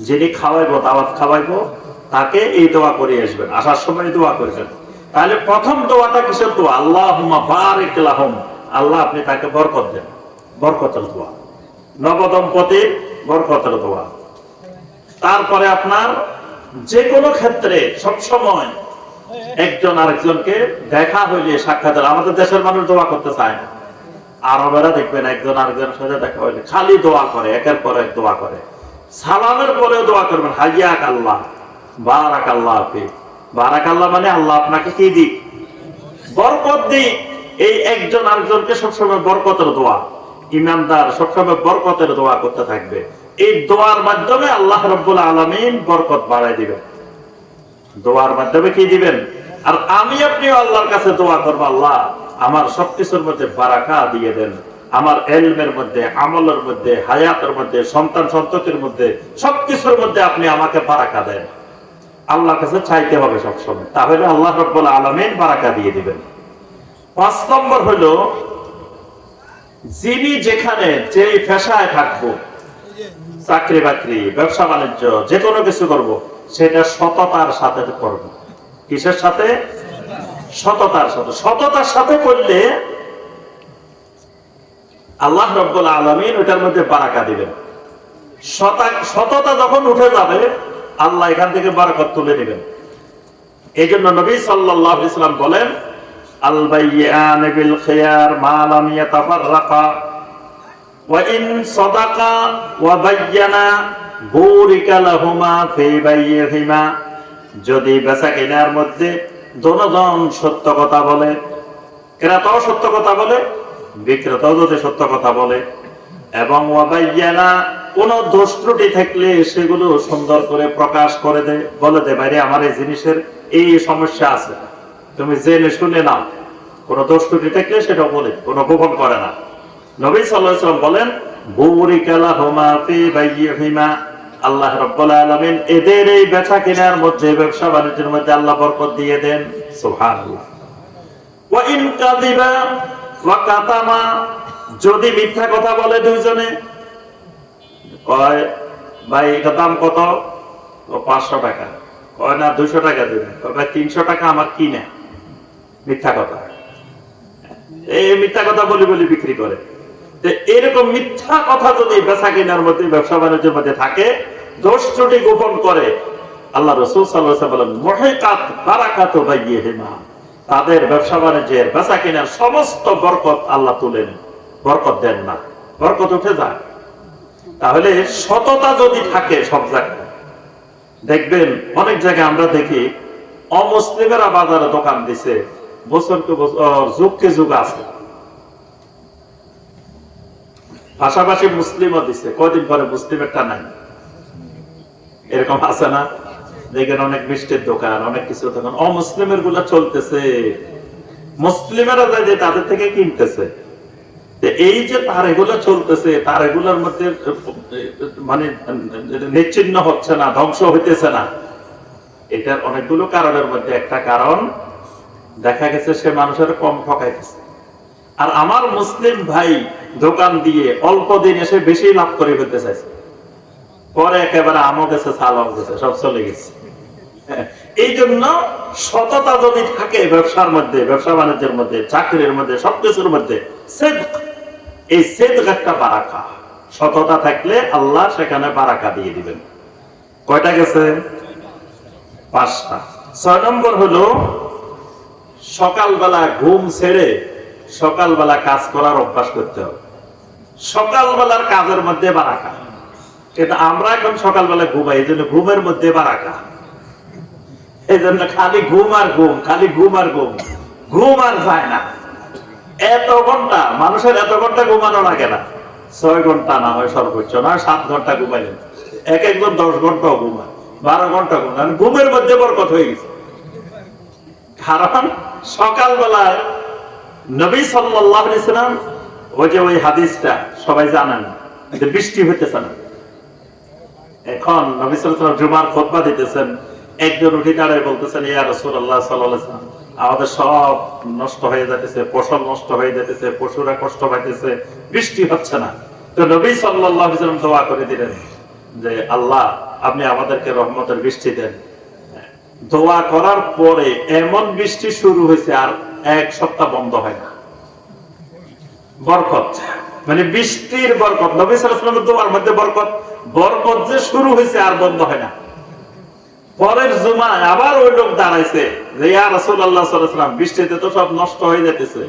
যিনি খাওয়াইবো, দাওয়াত খাওয়াইবো, তাকে এই দোয়া করে আসবেন, আসার সময় দোয়া করবেন। তাহলে প্রথম দোয়াটা কিসের দোয়া? আল্লাহুম্মা বারিক লাহুম, আল্লাহ আপনি তাকে বরকত দেন, বরকতের দোয়া, নবদম্পতির বরকতের দোয়া। তারপরে আপনার যে কোনো ক্ষেত্রে সবসময় একজন আরেকজনকে দেখা হইলে সাক্ষাৎ, আমাদের দেশের মানুষ দোয়া করতে চায় না, আরবেরা দেখবেন একজন আরেকজনের সাথে দেখা হইলে খালি দোয়া করে, একের পর এক দোয়া করে। সালামের পরেও দোয়া করবেন, হাইয়াক আল্লাহ, বারাক আল্লাহ ফিক। বারাক আল্লাহ মানে আল্লাহ আপনাকে কি দিক, বরকত দিক। এই একজন আরেকজনকে সবসময় বরকতের দোয়া, ইমানদার সবসময় বরকতের দোয়া করতে থাকবে। এই দোয়ার মাধ্যমে আল্লাহ রাব্বুল আলামিন বরকত বাড়ায় দিবেন, দোয়ার মাধ্যমে কি দিবেন। আর আমি আপনিও আল্লাহর কাছে দোয়া করবো, আল্লাহ আমার সবকিছুর মধ্যে বারাকা দিয়ে দেন, আমার ইলমের মধ্যে, আমলের মধ্যে, হায়াতের মধ্যে, সন্তান সন্ততির মধ্যে, সবকিছুর মধ্যে আপনি আমাকে বারাকা দেন। আল্লাহর কাছে চাইতে হবে সবসময়, তাহলে আল্লাহ রাব্বুল আলামিন বারাকা দিয়ে দিবেন। 5 নম্বর হলো, যিনি যেখানে যে পেশায় থাকবো, চাকরি বাকরি, ব্যবসা বাণিজ্য, যে কোনো কিছু করব, সেটা সততার সাথে করব। কিসের সাথে? সততার সাথে। সততার সাথে করলে আল্লাহ রাব্বুল আলামিন ওটার মধ্যে বারাকা দিবেন। সততা যখন উঠে যাবে, আল্লাহ এখান থেকে বারাকাত তুলে নেবেন। এই জন্য নবী সাল্লাল্লাহু আলাইহি ওয়াসাল্লাম বলেন, আল বাইয়ান বিল খিয়ার মা লাম ইয়াতাফাররাকা ওয়া ইন সাদাকা ওয়া বায়্যানা বুরিকা লাহুমা ফি বাইয়িহিমা। যদি বেচা কেনার মধ্যে দুজন সত্য কথা বলে, ক্রেতাও সত্য কথা বলে, বিক্রেতাও যদি সত্য কথা বলে, এবং ওয়া বায়্যানা কোন দোষ ত্রুটি থাকলে সেগুলো সুন্দর করে প্রকাশ করে দেয়, বলে দে বাইরে আমার এই জিনিসের এই সমস্যা আছে, তুমি জেনে শুনে নাও। কোন দোষ ত্রুটি থাকলে সেটা বলে, কোন গোপন করে না। নবী সাল্লাল্লাহু আলাইহি ওয়াসাল্লাম বলেন, বুরিকা লাহুমা ফি বাইয়িহিমা, আল্লাহ রাব্বুল আলামিন এদের এই বেচা কেনার মধ্যে, ব্যবসা বাণিজ্যের মধ্যে আল্লাহ বরকত দিয়ে দেন। সুবহানাল্লাহ। ওয়া ইন কাযিবা ওয়া কাতামা, যদি মিথ্যা কথা বলে দুইজনে, কয় ভাই এটা দাম কত, ও 500 টাকা, কয় না 200 টাকা দেবেন, কয় ভাই 300 টাকা আমার কিনে, মিথ্যা কথা। এই মিথ্যা কথা বলি বলি বিক্রি করে। এরকম মিথ্যা কথা যদি বেচা কেনার মধ্যে, ব্যবসা বাণিজ্যের মধ্যে থাকে, দোষ ত্রুটি গোপন করে, আল্লাহ রাসূল সাল্লাল্লাহু আলাইহি ওয়াসাল্লাম বলেন, মুহিকাত বারাকাতু বাইয়িহিমা, তাদের ব্যবসা বাণিজ্যের, বেচা কেনার সমস্ত বরকত আল্লাহ তুলে নেন, বরকত দেন না, বরকত উঠে যায়। তাহলে সততা যদি থাকে সব জায়গায়, দেখবেন অনেক জায়গায় আমরা দেখি অমুসলিমেরা বাজারে দোকান দিছে, বছরকে বছর, যুগকে যুগ আছে, পাশাপাশি মুসলিমও দিছে, কয়দিন পরে মুসলিমেরটা নাই। এরকম আছে না? দেখেন অনেক মিষ্টির দোকান, অনেক কিছু দোকান অমুসলিমের গুলা চলতেছে, মুসলিমেরা যায় যে তাদের থেকে কিনতেছে। এই যে তার এগুলো চলতেছে, তার এগুলোর মধ্যে মানে নিচ্ছিন্ন হচ্ছে না, ধ্বংস হইতেছে না, এটার অনেকগুলো কারণের মধ্যে একটা কারণ দেখা গেছে সে মানুষের কম ঠকাইতেছে। আর আমার মুসলিম ভাই দোকান দিয়ে অল্প দিন এসে বেশি লাভ করে ফেলতে চাইছে, পরে একেবারে আমও গেছে, সালাম গেছে, সব চলে গেছে। এই জন্য সততা যদি থাকে ব্যবসার মধ্যে, ব্যবসা বাণিজ্যের মধ্যে, চাকরির মধ্যে, সবকিছুর মধ্যে, এই সিদক একটা বারাকা। সততা থাকলে আল্লাহ সেখানে বারাকা দিয়ে দিবেন। কয়টা গেছে? 5টা। 6 নম্বর হলো, সকালবেলা ঘুম ছেড়ে সকালবেলা কাজ করার অভ্যাস করতে হবে। সকালবেলার কাজের মধ্যে বারাকা। এটা আমরা এখন সকালবেলা ঘুমাই, এই জন্য ঘুমের মধ্যে বারাকা। এই জন্য খালি ঘুম আর ঘুম, খালি ঘুম আর ঘুম, ঘুম আর যায় না। এত ঘন্টা, মানুষের এত ঘন্টা ঘুমানো লাগে না, 6 ঘন্টা না হয় সর্বোচ্চ, না 7 ঘন্টা ঘুমাইলেন, এক একজন 10 ঘন্টাও ঘুমায়, 12 ঘন্টা ঘুমান, ঘুমের মধ্যে বরকত হয়ে গেছে। কারণ সকালবেলায় নবী সাল্লাল্লাহু আলাইহি ওয়াসাল্লাম, ওই যে ওই হাদিসটা সবাই জানেন যে বৃষ্টি হইতেছে না, এখন নবী সাল্লাল্লাহু আলাইহি ওয়াসাল্লাম জুমার খুতবা দিতেছেন, একজন উঠে দাঁড়ায় বলতেছেন, ইয়া রাসূলুল্লাহ সাল্লাল্লাহু আলাইহি ওয়াসাল্লাম, আমাদের সব নষ্ট হয়ে যাচ্ছে, ফসল নষ্ট হয়ে যাচ্ছে, পশুরা কষ্ট পাইতেছে, বৃষ্টি হচ্ছে না। তো নবী সাল্লাল্লাহু আলাইহি ওয়াসাল্লাম দোয়া করে দিলেন, যে আল্লাহ আপনি আমাদেরকে রহমতের বৃষ্টি দেন। দোয়া করার পরে এমন বৃষ্টি শুরু হয়েছে আর এক সপ্তাহ বন্ধ হয় না। বরকত মানে বৃষ্টির বরকত, নবী সাল্লাল্লাহু আলাইহি ওয়াসাল্লামের দোয়ার মধ্যে বরকত, বরকত যে শুরু হয়েছে আর বন্ধ হয় না। পরের জুমায় আবার ওই লোক দাঁড়াইছে যে ইয়া রাসূলুল্লাহ সাল্লাল্লাহু আলাইহি ওয়াসাল্লাম, বৃষ্টিতে তো সব নষ্ট হয়ে যেতেছে,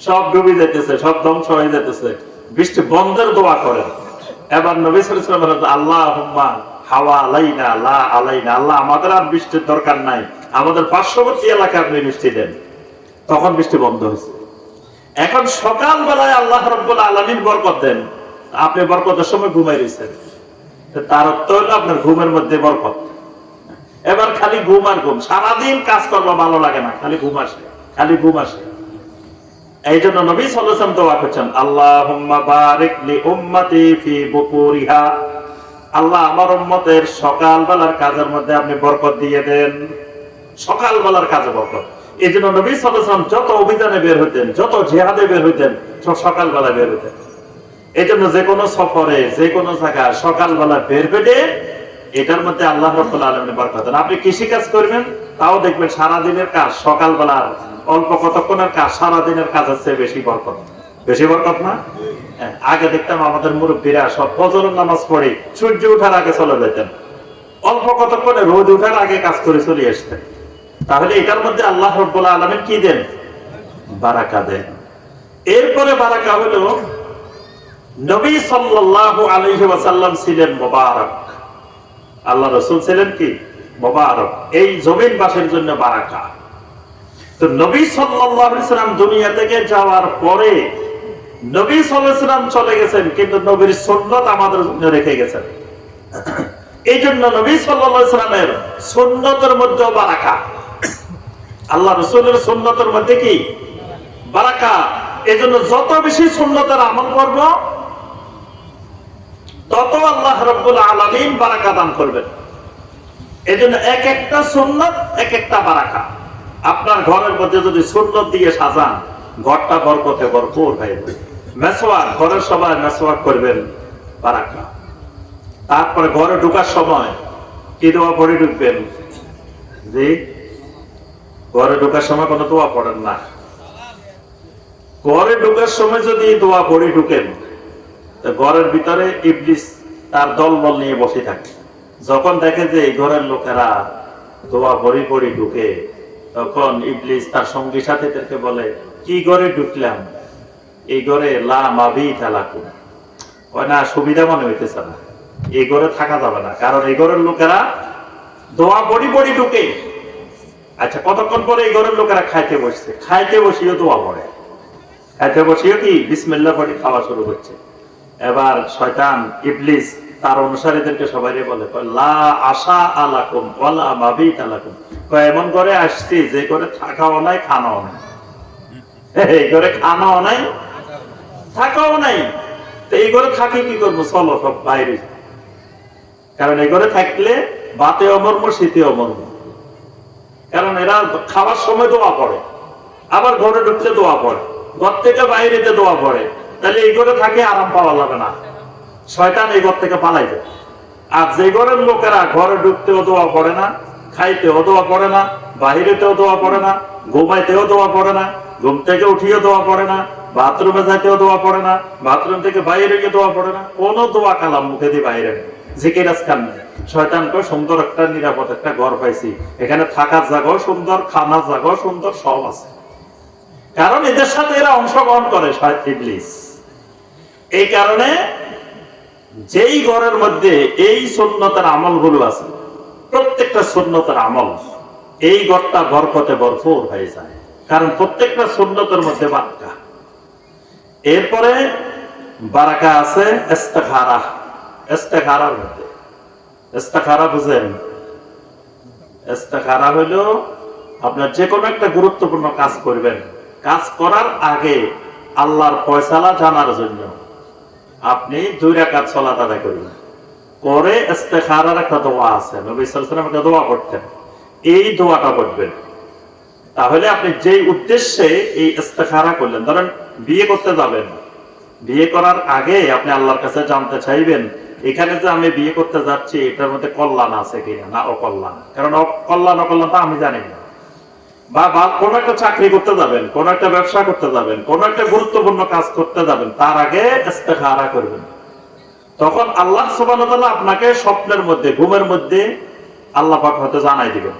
সব ডুবে যেতেছে, সব ধ্বংস হয়ে যেতেছে, বৃষ্টি বন্ধের দোয়া করেন। এবার নবী সাল্লাল্লাহু আলাইহি ওয়াসাল্লাম আল্লাহুম্মা হাওয়া আলাইনা লা আলাইনা, আল্লাহ আমাদের আর বৃষ্টির দরকার নাই, আমাদের পার্শ্ববর্তী এলাকায় আপনি বৃষ্টি দেন। তখন বৃষ্টি বন্ধ হয়েছে। এখন সকাল বেলায় আল্লাহ রাব্বুল আলামিন বরকত দেন, আপনি বরকতের সময় ঘুমাই রয়েছেন, তার অর্থ হলো আপনার ঘুমের মধ্যে বরকত। এবার খালি ঘুম আর ঘুম, সারাদিন কাজ করবো ভালো লাগে না, খালি ঘুম আসে, খালি ঘুম আসে। এই জন্য নবী সাল্লাল্লাহু আলাইহি ওয়াসাল্লাম দোয়া করছেন আল্লাহুম্মা বারিক লি উম্মতি ফি বুকুরিহা, আল্লাহ আমার উম্মতের সকাল বেলার কাজের মধ্যে আপনি বরকত দিয়ে দেন, সকাল বেলার কাজে বরকত। এই জন্য নবী সাল্লাল্লাহু আলাইহি ওয়াসাল্লাম যত অভিযানে বের হইতেন, যত জিহাদে বের হইতেন, সব সকাল বেলা বের হইতেন। এই জন্য যে কোনো সফরে, যে কোনো জায়গায় সকাল বেলা বের হইলে এটার মধ্যে আল্লাহ রাব্বুল আলামিনের বরকত দেন। আপনি কৃষি কাজ করবেন, তাও দেখবেন সারা দিনের কাজ সকাল বেলার অল্প কতক্ষণের কাজ সারা দিনের কাজের চেয়ে বেশি বরকত, বেশি বরকত না? আগে দেখতাম আমাদের মুরব্বীরা সব ফজরের নামাজ পড়ে সূর্য ওঠার আগে চলে যেতেন, অল্প কতক্ষণে রোদ ওঠার আগে কাজ করে চলে আসতেন। তাহলে এটার মধ্যে আল্লাহ রাব্বুল আলামিন কি দেন? বারাকা দেন। এরপরে বারাকা হলো নবী সাল্লাল্লাহু আলাইহি ওয়াসাল্লাম ছিলেন মুবারক, আল্লাহ রাসূল ছিলেন কি? মুবারক, এই জমিনবাসীর জন্য বারাকা। তো নবী সাল্লাল্লাহু আলাইহি ওয়াসাল্লাম দুনিয়া থেকে যাওয়ার পরে নবী সাল্লাল্লাহু আলাইহি ওয়াসাল্লাম চলে গেছেন, কিন্তু নবীর সুন্নাত আমাদের জন্য রেখে গেছেন। এই জন্য নবী সাল্লাল্লাহু আলাইহি ওয়াসাল্লামের সুন্নতের মধ্যে বারাকা, আল্লাহ রাসূলের সুন্নতের মধ্যে কি? বারাকা। এই জন্য যত বেশি সুন্নতের আমল করব তত আল্লাহ রাব্বুল আলামিন বারাকা দান করবেন। এই জন্য এক একটা সুন্নত এক একটা বারাকা। আপনার ঘরের মধ্যে যদি সুন্নত দিয়ে সাজান, ঘরটা বরকতে ভরপুর হয়ে যাবে। মেসওয়াক, ঘরের সবাই মেসওয়াক করবেন, বারাকা। তারপরে ঘরে ঢোকার সময় কি দোয়া পড়ে ঢুকবেন? জি, ঘরে ঢোকার সময় কোনো দোয়া পড়েন না। ঘরে ঢোকার সময় যদি দোয়া পড়ে ঢুকেন, ঘরের ভিতরে ইবলিস তার দলবল নিয়ে বসে থাকে। যখন দেখে যে এই ঘরের লোকেরা দোয়া পড়ি পড়ি ঢুকে, তখন ইবলিস তার সঙ্গী সাথীদেরকে বলে, কি ঘরে ঢুকলাম? এই ঘরে লা মাবিতা লাকুম, ওই না সুবিধা মনে হইতেছে না, এই ঘরে থাকা যাবে না, কারণ এই ঘরের লোকেরা দোয়া পড়ি পড়ি ঢুকে। আচ্ছা, কতক্ষণ পরে এই ঘরের লোকেরা খাইতে বসছে, খাইতে বসিয়ে দোয়া পড়ে, খাইতে বসিয়ে কি বিসমিল্লাহ পড়ে খাওয়া শুরু করছে। এবার শয়তান ইবলিস তার অনুসারীদেরকে সবাই বলে, লা আশা আলাকুম ওয়ালা মাবিতা লাকুম, এমন করে আসছি যে করে থাকাও নাই খানাও নাই, এই করে খানাও নাই থাকাও নাই, তো এই ঘরে থাকি কি করবো? চলো সব বাইরে, কারণ এই ঘরে থাকলে বাতে অমর্ম শীতে অমর্ম। কারণ এরা খাওয়ার সময় দোয়া পড়ে, আবার ঘরে ঢুকতে দোয়া পড়ে, ঘর থেকে বাইরেতে দোয়া পড়ে, তাহলে এই ঘরে থাকে আরাম পাওয়া যাবে না, শয়তান এই ঘর থেকে পালাই যায়। আর যে ঘরের লোকেরা ঘরে ঢুকতেও দোয়া পড়ে না, খাইতেও দোয়া পড়ে না, বাহিরেতেও দোয়া পড়ে না, ঘুমাইতেও দোয়া পড়ে না, ঘুম থেকে উঠিয়েও দোয়া পড়ে না, বাথরুমে যাইতেও দোয়া পড়ে না, বাথরুম থেকে বাইরে গিয়ে দোয়া পড়ে না, কোন দোয়া কালাম মুখে দিয়ে বাইরে জিকির আজকাল নেই। শয়তানকে সুন্দর একটা নিরাপদ একটা ঘর পাইছি, এখানে থাকার জায়গাও সুন্দর, খানার জায়গাও সুন্দর, সব আছে। কারণ এদের সাথে এরা অংশগ্রহণ করে ইবলিস। এই কারণে যেই ঘরের মধ্যে এই সুন্নতের আমলগুলো আছে, প্রত্যেকটা সুন্নতের আমল, এই ঘরটা বরকতে ভরপুর হয়ে যায়, কারণ প্রত্যেকটা সুন্নতের মধ্যে বারাকা। এরপরে বারাকা আছে ইস্তেখারা। ইস্তেখারার মধ্যে, ইস্তেখারা বুঝেন? ইস্তেখারা হলো আপনার যে কোনো একটা গুরুত্বপূর্ণ কাজ করবেন, কাজ করার আগে আল্লাহর ফয়সালা জানার জন্য আপনি 2 রাকাত সালাত আদায় করবেন, করে ইস্তেখারার একটা দোয়া আছে, নবী সাল্লাল্লাহু আলাইহি ওয়াসাল্লাম একটা দোয়া করতেন, এই দোয়াটা করবেন। তাহলে আপনি যেই উদ্দেশ্যে এই ইস্তেখারা করলেন, ধরেন বিয়ে করতে যাবেন, বিয়ে করার আগে আপনি আল্লাহর কাছে জানতে চাইবেন এখানে যে আমি বিয়ে করতে যাচ্ছি এটার মধ্যে কল্যাণ আছে কিনা না অকল্যাণ, কারণ কল্যাণ অকল্যাণটা আমি জানি না। বা কোন একটা চাকরি করতে যাবেন, কোন একটা ব্যবসা করতে যাবেন, কোন একটা গুরুত্বপূর্ণ কাজ করতে যাবেন, তার আগে ইস্তেখারা করবেন। তখন আল্লাহ সুবহানাহু ওয়া তাআলা আপনাকে স্বপ্নের মধ্যে, ঘুমের মধ্যে আল্লাহ পাক হয়তো জানাই দিবেন।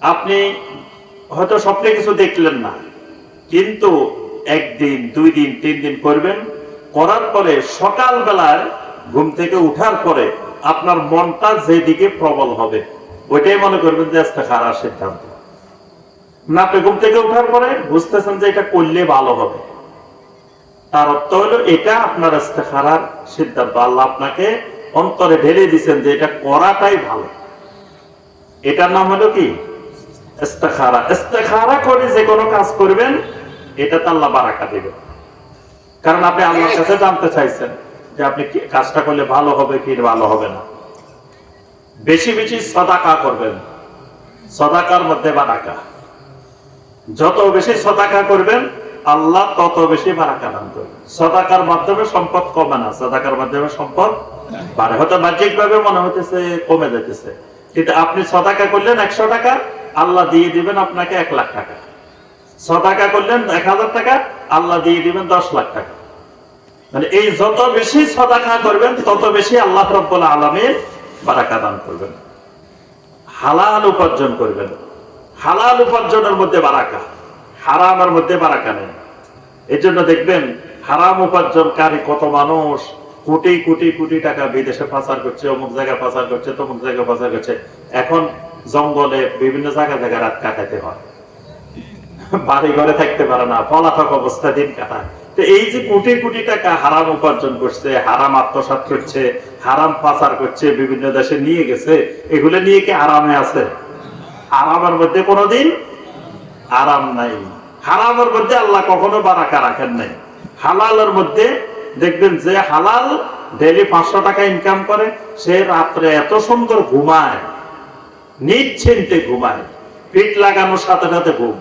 আপনি হয়তো স্বপ্নে কিছু দেখলেন না, কিন্তু একদিন, 2 দিন, 3 দিন করবেন, করার পরে সকাল বেলায় ঘুম থেকে উঠার পরে আপনার মনটা যেদিকে প্রবল হবে ওইটাই মনে করবেন যে ইস্তেখারার সিদ্ধান্ত। না, আপনি ঘুম থেকে উঠার পরে বুঝতেছেন যে এটা করলে ভালো হবে, তার অর্থ হলো এটা আপনার ইস্তেখারার সিদ্ধান্ত। আল্লাহ আপনাকে অন্তরে ঢেলে দিচ্ছেন যে এটা করাটাই ভালো। এটার নাম হলো কি? ইস্তেখারা। ইস্তেখারা করে যে কোনো কাজ করবেন এটাতে আল্লাহ বারাকা দিবেন, কারণ আপনি আল্লাহর কাছে জানতে চাইছেন যে আপনি কাজটা করলে ভালো হবে কি ভালো হবে না। বেশি বেশি সাদাকা করবেন, সাদাকার মধ্যে বারাকা। যত বেশি সাদাকা করবেন আল্লাহ তত বেশি বারাকা দান করবেন। সাদাকার মাধ্যমে সম্পদ কমে না, সাদাকার মাধ্যমে সম্পদ বাড়ে। হয়তো বাহ্যিক ভাবে মনে হইতেছে কমে যাইতেছে, কিন্তু আপনি সাদাকা করলেন 100 টাকা, আল্লাহ দিয়ে দিবেন আপনাকে 1 লাখ টাকা। সাদাকা করলেন 1000 টাকা, আল্লাহ দিয়ে দিবেন 10 লাখ টাকা। মানে এই যত বেশি সাদাকা করবেন তত বেশি আল্লাহ রাব্বুল আলামিন বারাকা দান করবেন। হালাল উপার্জন করবেন, হালাল উপার্জনের মধ্যে বারাকা, হারামের মধ্যে বারাকা নেই। এই জন্য দেখবেন হারাম উপার্জনকারী কত মানুষ কোটি কোটি কোটি টাকা বিদেশে পাচার করছে, অমুক জায়গায় পাচার করছে, তমুক জায়গায় পাচার করছে। এখন জঙ্গলে বিভিন্ন জায়গায় রাত কাটাতে হয়, বাড়ি ঘরে থাকতে পারে না, পলাতক অবস্থা দিন কাটায়। তো এই যে কোটি কোটি টাকা হারাম উপার্জন করছে, হারাম আত্মসাৎ করছে, হারাম পাচার করছে, বিভিন্ন দেশে নিয়ে গেছে, এগুলো নিয়ে কি আরামে আছে? হারামের মধ্যে কোনোদিন আরাম নাই। হারামের মধ্যে আল্লাহ কখনো বারাকা রাখেন নাই। হালালের মধ্যে দেখবেন যে হালাল ডেইলি 500 টাকা ইনকাম করে, সে রাত্রে এত সুন্দর ঘুমায়, নিশ্চিন্তে ঘুমায়, পিঠ লাগানোর সাথে সাথে ঘুম।